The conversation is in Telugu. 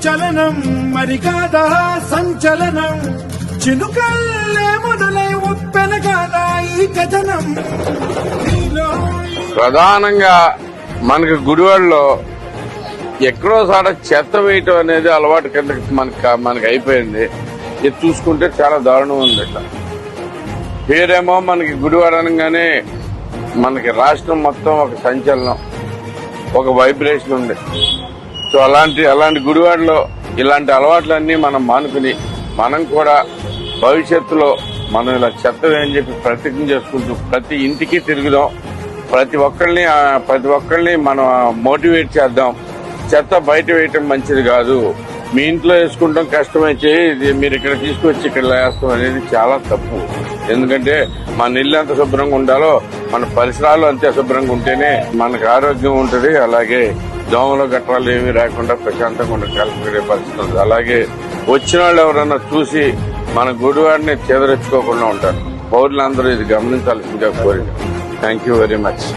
చలనం మరి కాదా సంచలనం చినుకల్లే మొదలై ఉప్పెన కాదా ఈ కథనం. ప్రధానంగా మనకి గుడివాడలో ఎక్కడో సాడ చెత్త వేయటం అనేది అలవాటు కింద మనకి అయిపోయింది. ఇది చూసుకుంటే చాలా దారుణం ఉంది. ఇట్లా పేరేమో మనకి గుడివాడ అనగానే మనకి రాష్ట్రం మొత్తం ఒక సంచలనం, ఒక వైబ్రేషన్ ఉంది. సో అలాంటి గుడివాడలో ఇలాంటి అలవాట్లన్నీ మనం మానుకుని మనం కూడా భవిష్యత్తులో మనం ఇలా చెత్త వేయని చెప్పి ప్రతిజ్ఞ చేసుకుంటూ ప్రతి ఇంటికి తిరుగుదాం. ప్రతి ఒక్కరిని మనం మోటివేట్ చేద్దాం. చెత్త బయట వేయటం మంచిది కాదు. మీ ఇంట్లో వేసుకుంటాం కష్టమైతే ఇది మీరు ఇక్కడ తీసుకొచ్చి ఇక్కడ వేస్తాం అనేది చాలా తప్పు. ఎందుకంటే మన ఇల్లు ఎంత శుభ్రంగా ఉండాలో మన పరిసరాలు అంతే శుభ్రంగా ఉంటేనే మనకు ఆరోగ్యం ఉంటుంది. అలాగే దోమలు గట్రాలు ఏమీ రాకుండా ప్రశాంతంగా ఉండగలిగే పరిస్థితి ఉంటుంది. అలాగే వచ్చిన వాళ్ళు ఎవరన్నా చూసి మన గుడివాడిని చెదరించుకోకుండా ఉంటారు. పౌరులందరూ ఇది గమనించాల్సిందిగా కోరిక. Thank you very much.